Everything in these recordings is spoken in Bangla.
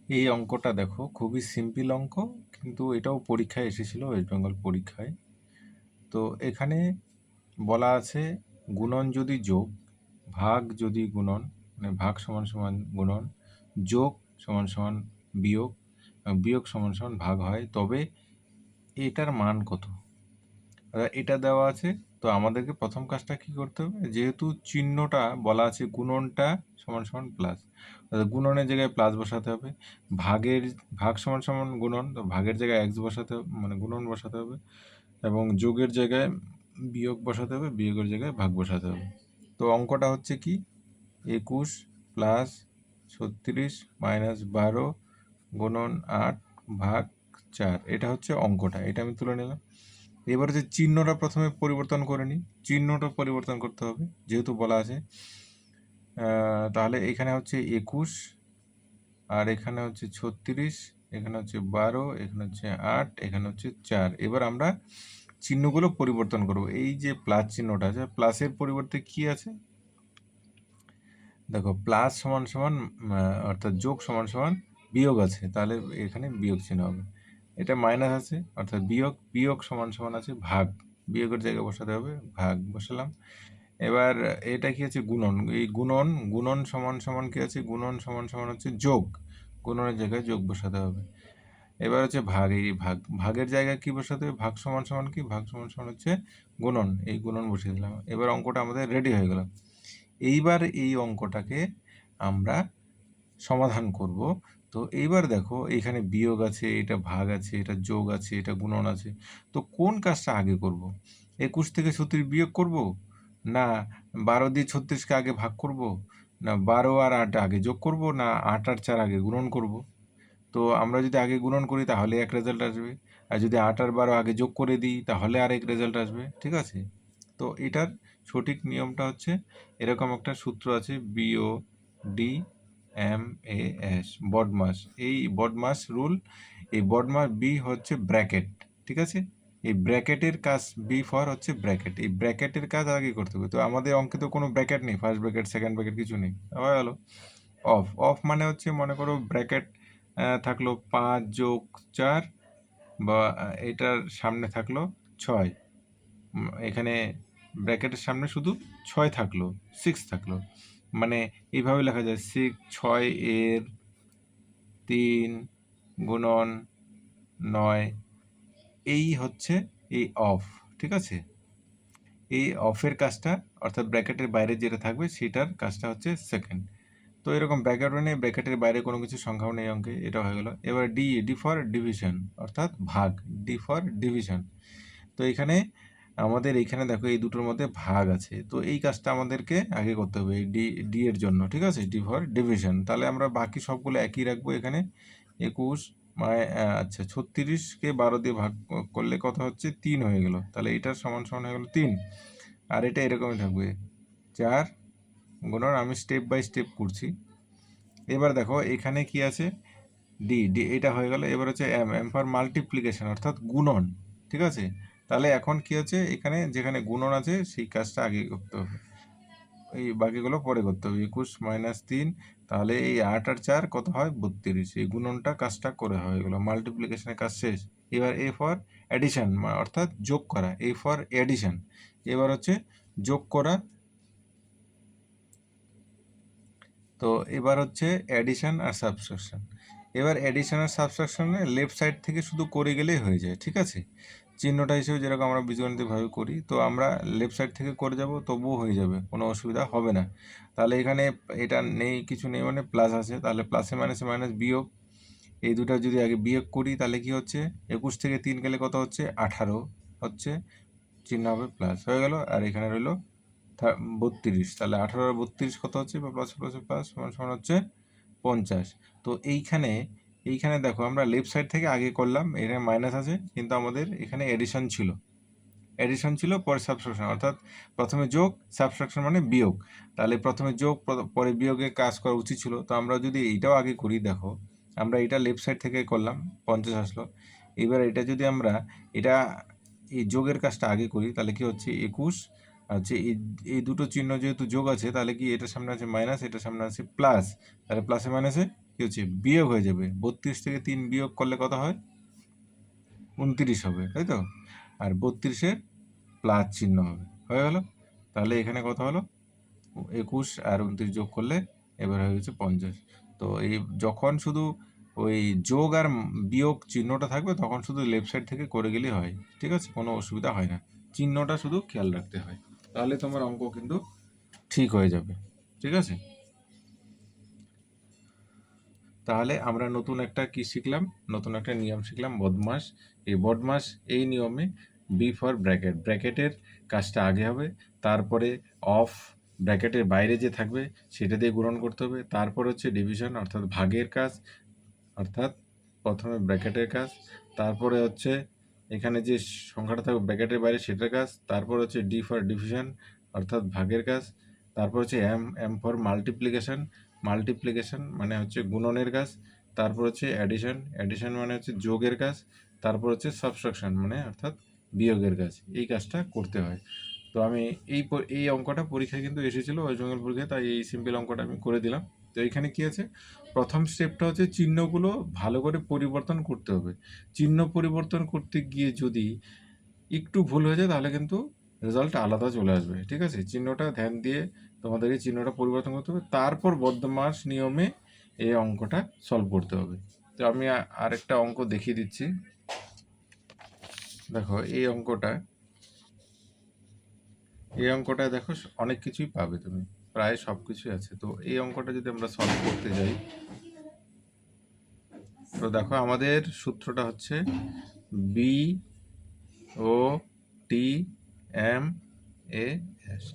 এই অঙ্কটা দেখো খুবই সিম্পল অঙ্ক, কিন্তু এটাও পরীক্ষায় এসেছিল, ওয়েস্ট বেঙ্গল পরীক্ষায়। তো এখানে বলা আছে গুণন যদি যোগ, ভাগ যদি গুণন, মানে ভাগ সমান সমান গুণন, যোগ সমান সমান বিয়োগ, বিয়োগ সমান সমান ভাগ হয়, তবে এটার মান কত? এটা দেওয়া আছে। তো আমাদেরকে প্রথম কাজটা কি করতে হবে, যেহেতু চিহ্নটা বলা আছে গুণনটা সমান সমান প্লাস, গুণনের জায়গায় প্লাস বসাতে হবে। ভাগের ভাগ সমান সমান গুণন, তো ভাগের জায়গায় এক্স বসাতে হবে, মানে গুণন বসাতে হবে, এবং যোগের জায়গায় বিয়োগ বসাতে হবে, বিয়োগের জায়গায় ভাগ বসাতে হবে। তো অঙ্কটা হচ্ছে কি, 21 প্লাস 36 মাইনাস 12 গুণন 8 ভাগ 4, এটা হচ্ছে অঙ্কটা। এটা আমি তুলে নিলাম। এবার যে চিহ্নটা প্রথমে পরিবর্তন করে নিই, চিহ্নটা পরিবর্তন করতে হবে যেহেতু বলা আছে। তাহলে এখানে হচ্ছে 21, আর এখানে হচ্ছে 36, এখানে হচ্ছে 12, এখানে হচ্ছে 8, এখানে হচ্ছে 4। এবার আমরা চিহ্নগুলো পরিবর্তন করব। এই যে প্লাস চিহ্নটা আছে, প্লাসের পরিবর্তে কি আছে দেখো, প্লাস সমান সমান অর্থাৎ যোগ সমান সমান বিয়োগ আছে, তাহলে এখানে বিয়োগ চিহ্ন হবে। এটা মাইনাস আছে অর্থাৎ বিয়োগ, বিয়োগ সমান সমান আছে ভাগ, বিয়োগের জায়গায় বসাতে হবে, ভাগ বসালাম। এবার এটা কি আছে গুণন, এই গুণন, গুণন সমান সমান কি আছে, গুণন সমান সমান হচ্ছে যোগ, গুণনের জায়গায় যোগ বসাতে হবে। এবার হচ্ছে ভাগ, এই ভাগ, ভাগের জায়গায় কি বসাতে হবে, ভাগ সমান সমান কি, ভাগ সমান সমান হচ্ছে গুণন, এই গুণন বসিয়ে দিলাম। এবার অঙ্কটা আমাদের রেডি হয়ে গেল। এইবার এই অঙ্কটাকে আমরা সমাধান করব। তো এইবার দেখো এখানে বিয়োগ আছে, এটা ভাগ আছে, এটা যোগ আছে, এটা গুণন আছে। তো কোন কাজটা আগে করব? 21 থেকে 36 বিয়োগ করব, না 12 দিয়ে 36কে আগে ভাগ করব, না 12 আর 8 আগে যোগ করব, না 8 আর 4 আগে গুণন করব? তো আমরা যদি আগে গুণন করি তাহলে এক রেজাল্ট আসবে, আর যদি 8 আর 12 আগে যোগ করে দিই তাহলে আরেক রেজাল্ট আসবে, ঠিক আছে? তো এটার সঠিক নিয়মটা হচ্ছে এরকম একটা সূত্র আছে, B O D M A S, BODMAS, এই বডমাস রুল। এই বডমাস, বি হচ্ছে ব্র্যাকেট, ঠিক আছে? এই ব্র্যাকেটের কাজ, বি ফর হচ্ছে ব্র্যাকেট, এই ব্র্যাকেটের কাজ আগে করতে হবে। তো আমাদের অঙ্কে তো কোনো ব্র্যাকেট নেই, ফার্স্ট ব্র্যাকেট সেকেন্ড ব্র্যাকেট কিছু নেই, হয়ে গেল। অফ, অফ মানে হচ্ছে মনে করো ব্র্যাকেট থাকলো 5 যোগ 4, বা এটার সামনে থাকলো 6, এখানে ব্র্যাকেটের সামনে শুধু 6 থাকলো, 6 থাকলো, মানে এইভাবে লেখা যায় 6 এর 3 গুণন 9, এই হচ্ছে এই অফ, ঠিক আছে? এই অফের কাজটা, অর্থাৎ ব্র্যাকেটের বাইরে যেটা থাকবে সেটার কাজটা হচ্ছে সেকেন্ড। তো এরকম ব্র্যাকেটও নেই, ব্র্যাকেটের বাইরে কোনো কিছু সংখ্যাও নেই অঙ্কে, এটা হয়ে গেল। এবার ডি, ডি ফর ডিভিশন, অর্থাৎ ভাগ, ডি ফর ডিভিশন। তো এখানে আমাদের এইখানে দেখো এই দুটোর মধ্যে ভাগ আছে, তো এই কাজটা আমাদেরকে আগে করতে হবে এই ডি, ডি এর জন্য, ঠিক আছে? D for division. তাহলে আমরা বাকি সবগুলো একই রাখবো এখানে। 21 আচ্ছা 36কে 12 দিয়ে ভাগ করলে কত হচ্ছে, 3 হয়ে গেল, তাহলে এটার সমান সমান হয়ে গেল 3। আর এটা এরকমই থাকবে 4 গুণন, আমি স্টেপ বাই স্টেপ করছি। এবার দেখো এখানে কি আছে, ডি, ডি এটা হয়ে গেল। এবার হচ্ছে এম, এম ফর মাল্টিপ্লিকেশন অর্থাৎ গুণন, ঠিক আছে? তাহলে এখন কি আছে, এখানে যেখানে গুণন আছে সেই কাজটা আগে করতে হবে, এই বাকিগুলো পরে করতে হবে। 21 মাইনাস 3, তাহলে এই 8 আর 4 কত হয়, 32, এই গুণনটা কাজটা করে হয়ে গেলো, মাল্টিপ্লিকেশনের কাজ শেষ। এবার এ ফর অ্যাডিশন, অর্থাৎ যোগ করা, এ ফর অ্যাডিশন। এবার হচ্ছে যোগ করা। তো এবার হচ্ছে অ্যাডিশন আর সাবট্রাকশন। এবার অ্যাডিশন আর সাবট্রাকশনে লেফট সাইড থেকে শুধু করে গেলেই হয়ে যায়, ঠিক আছে? চিহ্নটা হিসেবে যেরকম আমরা বীজগণিতভাবে করি, তো আমরা লেফট সাইড থেকে করে যাব, তবুও হয়ে যাবে, কোনো অসুবিধা হবে না। তাহলে এখানে এটা নেই, কিছু নেই, মানে প্লাস আছে, তাহলে প্লাসে মাইনাসে মাইনাস বিয়োগ, এই দুটো যদি আগে বিয়োগ করি তাহলে কি হচ্ছে, 21 থেকে 3 গেলে কত হচ্ছে, 18 হচ্ছে, চিহ্ন হবে প্লাস, হয়ে গেল। আর এখানে রইলো 32, তাহলে 18 আর 32 কত হচ্ছে, বা প্লাস প্লাস প্লাস সমান সমান হচ্ছে 50। তো এইখানে, এইখানে দেখো আমরা লেফট সাইড থেকে আগে করলাম, এখানে মাইনাস আছে, কিন্তু আমাদের এখানে এডিশন ছিল, এডিশন ছিল পরে সাবট্রাকশন, অর্থাৎ প্রথমে যোগ, সাবট্রাকশন মানে বিয়োগ। তাহলে প্রথমে যোগ পরে বিয়োগে কাজ করা উচিত ছিল। তো আমরা যদি এইটাও আগে করি, দেখো আমরা এটা লেফট সাইড থেকে করলাম, 50 আসলো। এবার এটা যদি আমরা এটা এই যোগের কাজটা আগে করি তাহলে কি হচ্ছে, 21 হচ্ছে, এই দুটো চিহ্ন যেহেতু যোগ আছে, তাহলে কি এটার সামনে আছে মাইনাস, এটার সামনে আছে প্লাস, তাহলে প্লাসে মাইনাসে কি হচ্ছে বিয়োগ হয়ে যাবে। 32 থেকে 3 বিয়োগ করলে কত হয়? 29 হবে, তাই তো? আর 32-এর প্লাস চিহ্ন হবে, হয়ে গেল। তাহলে এখানে কত হলো? 21 আর 29 যোগ করলে এবার হয়ে গেছে 50। তো এই যখন শুধু ওই যোগ আর বিয়োগ চিহ্নটা থাকবে তখন শুধু লেফট সাইড থেকে করে গেলেই হয়, ঠিক আছে? কোনো অসুবিধা হয় না, চিহ্নটা শুধু খেয়াল রাখতে হয়, তাহলে তোমার অঙ্ক কিন্তু ঠিক হয়ে যাবে, ঠিক আছে? তাহলে আমরা নতুন একটা কি শিখলাম? নতুন একটা নিয়ম শিখলাম, বদমাস। এই বদমাস এই নিয়মে বি ফর ব্র্যাকেট, ব্র্যাকেটের কাজটা আগে হবে, তারপরে অফ, ব্র্যাকেটের বাইরে যে থাকবে সেটা দিয়ে গুণন করতে হবে, তারপর হচ্ছে ডিভিশন অর্থাৎ ভাগের কাজ, অর্থাৎ প্রথমে ব্র্যাকেটের কাজ, তারপরে হচ্ছে এখানে যে সংখ্যাটা থাকবে ব্র্যাকেটের বাইরে সেটার কাজ, তারপর হচ্ছে ডি ফর ডিভিশন অর্থাৎ ভাগের কাজ, তারপর হচ্ছে এম ফর মাল্টিপ্লিকেশন, মাল্টিপ্লিকেশন মানে হচ্ছে গুণনের কাজ, তারপর হচ্ছে অ্যাডিশন, অ্যাডিশন মানে হচ্ছে যোগের কাজ, তারপর হচ্ছে সাবট্রাকশন মানে অর্থাৎ বিয়োগের কাজ। এই কাজটা করতে হয়। তো আমি এই অঙ্কটা পরীক্ষায় কিন্তু এসেছিলো ওয়েস্ট বেঙ্গল পরীক্ষায়, তাই এই সিম্পল অঙ্কটা আমি করে দিলাম। তো এখানে কি আছে? প্রথম স্টেপটা হচ্ছে চিহ্নগুলো ভালো করে পরিবর্তন করতে হবে। চিহ্ন পরিবর্তন করতে গিয়ে যদি একটু ভুল হয়ে যায় তাহলে কিন্তু রেজাল্ট আলাদা চলে আসবে, ঠিক আছে? চিহ্নটা ধ্যান দিয়ে তোমাদেরকে চিহ্নটা পরিবর্তন করতে হবে, তারপর বদমাস নিয়মে এই অঙ্কটা সলভ করতে হবে। তো আমি আরেকটা অঙ্ক দেখিয়ে দিচ্ছি। দেখো এই অঙ্কটায় দেখো অনেক কিছুই পাবে, তুমি প্রায় সব কিছুই আছে। তো এই অঙ্কটা যদি আমরা সলভ করতে যাই, তো দেখো আমাদের সূত্রটা হচ্ছে B O T M A S,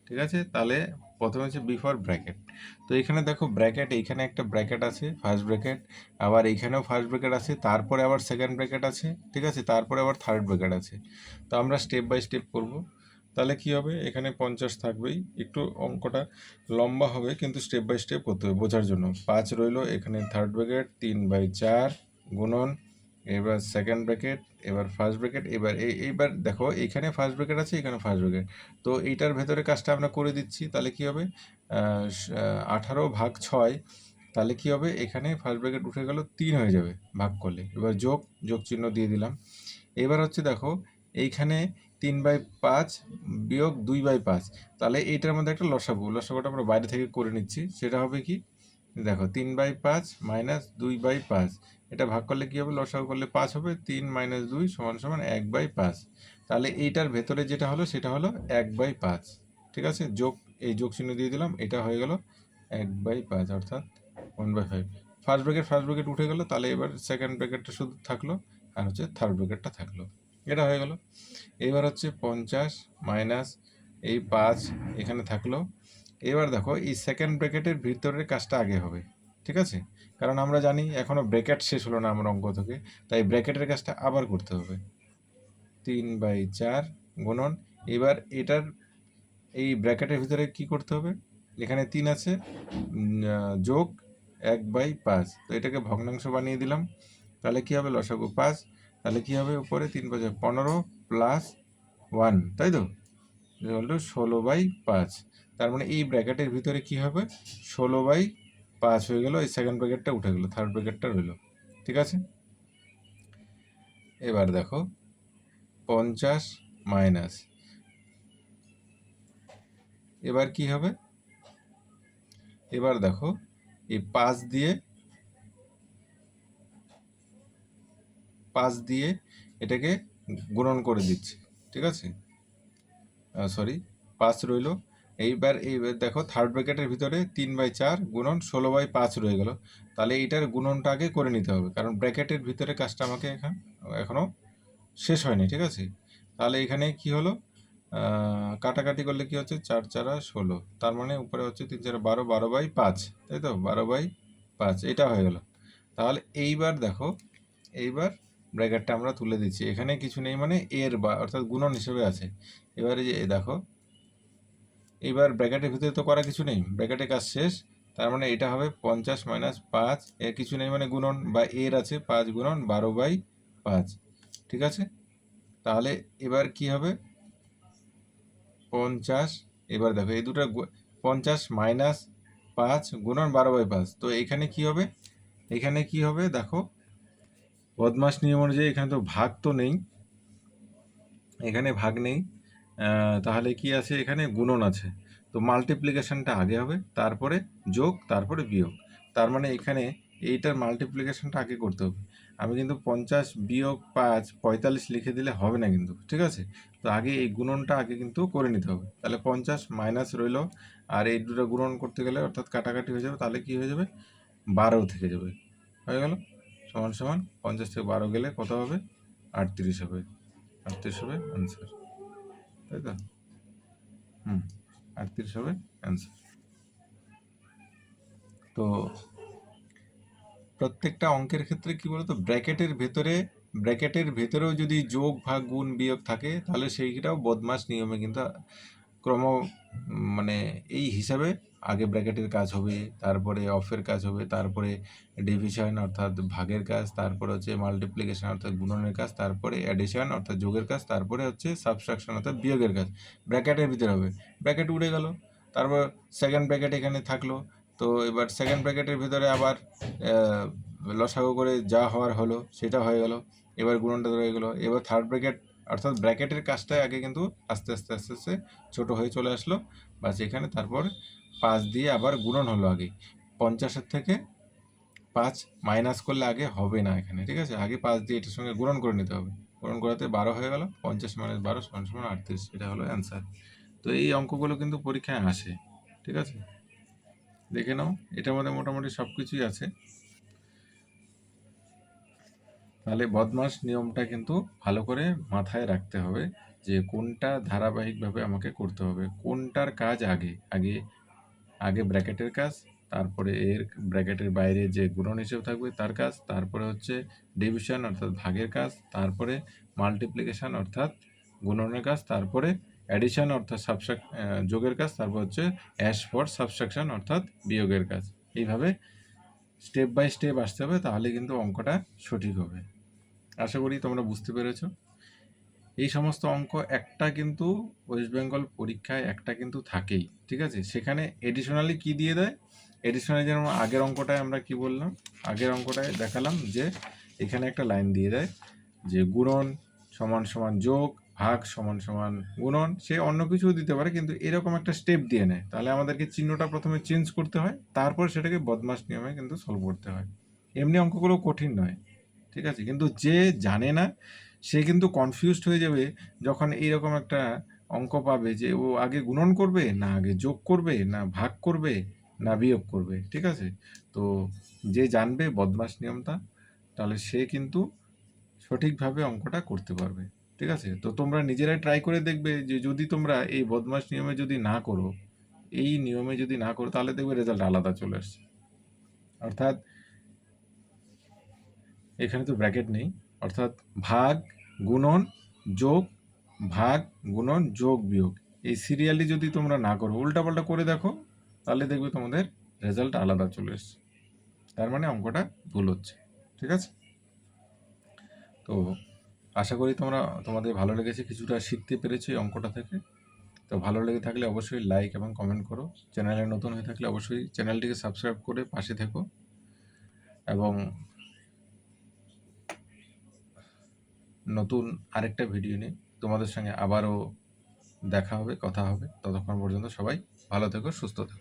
ঠিক আছে? তাহলে প্রথমে হচ্ছে বি ফর ব্র্যাকেট। তো এখানে দেখো ব্র্যাকেট, এইখানে একটা ব্র্যাকেট আছে ফার্স্ট ব্র্যাকেট, আবার এইখানেও ফার্স্ট ব্র্যাকেট আছে, তারপরে আবার সেকেন্ড ব্র্যাকেট আছে, ঠিক আছে? তারপরে আবার থার্ড ব্র্যাকেট আছে। তো আমরা স্টেপ বাই স্টেপ করব। তাহলে কি হবে? এখানে 50 থাকবেই, একটু অঙ্কটা লম্বা হবে কিন্তু স্টেপ বাই স্টেপ করতে হবে বোঝার জন্য। 5 রইলো, এখানে থার্ড ব্র্যাকেট 3/4 গুণন, এবার সেকেন্ড ব্র্যাকেট, এবার ফার্স্ট ব্র্যাকেট, এইবার দেখো এইখানে ফার্স্ট ব্র্যাকেট আছে, এখানে ফার্স্ট ব্র্যাকেট। তো এইটার ভেতরে কাজটা আমরা করে দিচ্ছি, তাহলে কি হবে? 18/6, তাহলে কি হবে? এখানে ফার্স্ট ব্র্যাকেট উঠে গেল, 3 হয়ে যাবে ভাগ করলে। এবার যোগ চিহ্ন দিয়ে দিলাম। এবার হচ্ছে দেখো এইখানে 3/5 বিয়োগ 2/5, তাহলে এইটার মধ্যে একটা লসাগুটা আমরা বাইরে থেকে করে নিচ্ছি। সেটা হবে কি? দেখো 3/5 মাইনাস 2/5, এটা ভাগ করলে কি হবে? লসাগু করলে 5 হবে, 3 - 2 = 1/5। তাহলে এইটার ভেতরে যেটা হলো সেটা হলো 1/5, ঠিক আছে? যোগ চিহ্ন দিয়ে দিলাম, এটা হয়ে গেল 1/5 অর্থাৎ 1/5। ফার্স্ট ব্র্যাকেট উঠে গেল, তাহলে এবার সেকেন্ড ব্র্যাকেটটা শুধু থাকলো আর হচ্ছে থার্ড ব্র্যাকেটটা থাকলো, এটা হয়ে গেল। এবার হচ্ছে 50 মাইনাস এই 5 এখানে থাকলো। এবার দেখো এই সেকেন্ড ব্র্যাকেটের ভিতরের কাজটা আগে হবে, ঠিক আছে? কারণ আমরা জানি এখনো ব্র্যাকেট শেষ হলো না আমার অঙ্ক থেকে, তাই ব্র্যাকেটের কাজটা আবার করতে হবে। 3/4 গুণন, এবার এটার এই ব্র্যাকেটের ভিতরে কি করতে হবে? এখানে 3 আছে, যোগ 1/5, তো এটাকে ভগ্নাংশ বানিয়ে দিলাম। তাহলে কি হবে? লসাগু 5, তাহলে কি হবে? উপরে 3/5 15 প্লাস 1, তাই তো? 16/5। তার মানে এই ব্র্যাকেটের ভিতরে কি হবে? 16/5 হয়ে গেল, এই সেকেন্ড ব্র্যাকেটটা উঠে গেল, থার্ড ব্র্যাকেটটা রইল, ঠিক আছে? এবার দেখো 50 মাইনাস, এবার কি হবে? এবার দেখো এই 5 দিয়ে এটাকে গুণন করে দিচ্ছি, ঠিক আছে? সরি, 5 রইল। এইবার দেখো থার্ড ব্র্যাকেটের ভিতরে 3/4 গুণন 16/5 রয়ে গেল। তাহলে এইটার গুণনটা আগে করে নিতে হবে, কারণ ব্র্যাকেটের ভিতরে কাজটা আমাকে এখনও শেষ হয়নি, ঠিক আছে? তাহলে এখানে কি হলো? কাটাকাটি করলে কি হচ্ছে? 4×4 16, তার মানে উপরে হচ্ছে 3×4 12, 12/5, তাই তো? 12/5 এটা হয়ে গেল। তাহলে এইবার দেখো, এইবার ব্র্যাকেটটা আমরা তুলে দিচ্ছি, এখানে কিছু নেই মানে অর্থাৎ গুণন হিসেবে আছে। এবারে যে দেখো, এইবার ব্র্যাকেটের ভিতরে তো করা কিছু নেই, ব্র্যাকেটের কাজ শেষ, তার মানে এটা হবে 50 - 5, এর কিছু নেই মানে গুণন বা এর আছে 5 গুণন 12/5, ঠিক আছে? তাহলে এবার কি হবে? 50, এবার দেখো এই দুটো 50 - 5 গুণন 12/5। তো এখানে কি হবে? এখানে কি হবে দেখো, বদমাস নিয়ম অনুযায়ী এখানে তো ভাগ তো নেই, এখানে ভাগ নেই, তাহলে কি আছে? এখানে গুণন আছে। তো মাল্টিপ্লিকেশনটা আগে হবে, তারপরে যোগ, তারপরে বিয়োগ। তার মানে এখানে এইটার মাল্টিপ্লিকেশনটা আগে করতে হবে। আমি কিন্তু 50 বিয়োগ 5 45 লিখে দিলে হবে না কিন্তু, ঠিক আছে? তো আগে এই গুণনটা আগে কিন্তু করে নিতে হবে। তাহলে 50 মাইনাস রইল, আর এই দুটো গুণন করতে গেলে অর্থাৎ কাটাকাটি হয়ে যাবে, তাহলে কি হয়ে যাবে? 12 থেকে যাবে, হয়ে গেল। সমান সমান 50 থেকে 12 গেলে কত হবে? 38 হবে। 38 হবে অ্যান্সার, তাই তো? 38 হবে অ্যান্সার। তো প্রত্যেকটা অঙ্কের ক্ষেত্রে কি বলতো, ব্র্যাকেটের ভেতরেও যদি যোগ ভাগ গুণ বিয়োগ থাকে, তাহলে সেইটাও বদমাস নিয়মে কিন্তু ক্রম মানে এই হিসাবে আগে ব্র্যাকেটের কাজ হবে, তারপরে অফের কাজ হবে, তারপরে ডিভিশন অর্থাৎ ভাগের কাজ, তারপরে হচ্ছে মাল্টিপ্লিকেশন অর্থাৎ গুণনের কাজ, তারপরে অ্যাডিশন অর্থাৎ যোগের কাজ, তারপরে হচ্ছে সাবট্রাকশন অর্থাৎ বিয়োগের কাজ ব্র্যাকেটের ভিতরে হবে। ব্র্যাকেট উড়ে গেল, তারপর সেকেন্ড ব্র্যাকেট এখানে থাকলো। তো এবার সেকেন্ড ব্র্যাকেটের ভিতরে আবার লসাগু করে যা হওয়ার হলো সেটা হয়ে গেল, এবার গুণনটা রয়ে গেলো। এবার থার্ড ব্র্যাকেট অর্থাৎ ব্র্যাকেটের কাজটাই আগে কিন্তু আস্তে আস্তে আস্তে আস্তে ছোটো হয়ে চলে আসলো, বাস এখানে তারপর 5 দিয়ে আবার গুণন হলো আগে। 50-এর থেকে 5 মাইনাস করলে আগে হবে না এখানে, ঠিক আছে? আগে 5 দিয়ে এটার সঙ্গে গুণন করে নিতে হবে, গুণন করাতে 12 হয়ে গেল, 50 মাইনাস 12 সমান সমান 38, এটা হলো অ্যান্সার। তো এই অঙ্কগুলো কিন্তু পরীক্ষায় আসে, ঠিক আছে? দেখে নাও, এটার মধ্যে মোটামুটি সব কিছুই আছে। তাহলে বদমাস নিয়মটা কিন্তু ভালো করে মাথায় রাখতে হবে, যে কোনটা ধারাবাহিকভাবে আমাকে করতে হবে, কোনটার কাজ আগে আগে আগে ব্র্যাকেটের কাজ, তারপরে এর ব্র্যাকেটের বাইরে যে গুণন হিসেবে থাকবে তার কাজ, তারপরে হচ্ছে ডিভিশন অর্থাৎ ভাগের কাজ, তারপরে মাল্টিপ্লিকেশন অর্থাৎ গুণনের কাজ, তারপরে অ্যাডিশন অর্থাৎ যোগের কাজ, তারপর হচ্ছে অ্যাশ ফর সাবট্রাকশন অর্থাৎ বিয়োগের কাজ। এইভাবে স্টেপ বাই স্টেপ আসতে হবে, তাহলে কিন্তু অঙ্কটা সঠিক হবে। আশা করি তোমরা বুঝতে পেরেছো। এই সমস্ত অঙ্ক একটা কিন্তু ওয়েস্ট বেঙ্গল পরীক্ষায় একটা কিন্তু থাকেই, ঠিক আছে? সেখানে এডিশনালি কি দিয়ে দেয়, এডিশনালি যেমন আগের অঙ্কটায় আমরা কি বললাম, আগের অঙ্কটায় দেখালাম যে এখানে একটা লাইন দিয়ে দেয় যে গুণন সমান সমান যোগ, ভাগ সমান সমান গুণন, সে অন্য কিছুও দিতে পারে, কিন্তু এরকম একটা স্টেপ দিয়ে নেয়। তাহলে আমাদেরকে চিহ্নটা প্রথমে চেঞ্জ করতে হয়, তারপর সেটাকে বদমাস নিয়মে কিন্তু সলভ করতে হয়। এমনি অঙ্কগুলো কঠিন নয়, ঠিক আছে? কিন্তু যে জানে না সে কিন্তু কনফিউজড হয়ে যাবে যখন এইরকম একটা অঙ্ক পাবে, যে ও আগে গুণন করবে না আগে যোগ করবে না ভাগ করবে না বিয়োগ করবে, ঠিক আছে? তো যে জানবে বদমাস নিয়মটা, তাহলে সে কিন্তু সঠিকভাবে অঙ্কটা করতে পারবে, ঠিক আছে? তো তোমরা নিজেরাই ট্রাই করে দেখবে, যে যদি তোমরা এই বদমাস নিয়মে যদি না করো, এই নিয়মে যদি না করো, তাহলে দেখবে রেজাল্ট আলাদা চলে আসছে। অর্থাৎ এখানে তো ব্র্যাকেট নেই, অর্থাৎ ভাগ গুণন যোগ, ভাগ গুণন যোগ বিয়োগ, এই সিরিয়ালি যদি তোমরা না করো, উল্টাপাল্টা করে দেখো, তাহলে দেখবে তোমাদের রেজাল্ট আলাদা চলে এসছে। তার মানে অঙ্কটা ভুল হচ্ছে, ঠিক আছে? তো আশা করি তোমাদের ভালো লেগেছে, কিছুটা শিখতে পেরেছো এই অঙ্কটা থেকে। তো ভালো লেগে থাকলে অবশ্যই লাইক এবং কমেন্ট করো, চ্যানেলে নতুন হয়ে থাকলে অবশ্যই চ্যানেলটিকে সাবস্ক্রাইব করে পাশে থেকো, এবং নতুন আরেকটা ভিডিও নিয়ে তোমাদের সঙ্গে আবারও দেখা হবে, কথা হবে। ততক্ষণ পর্যন্ত সবাই ভালো থেকো, সুস্থ থেকো।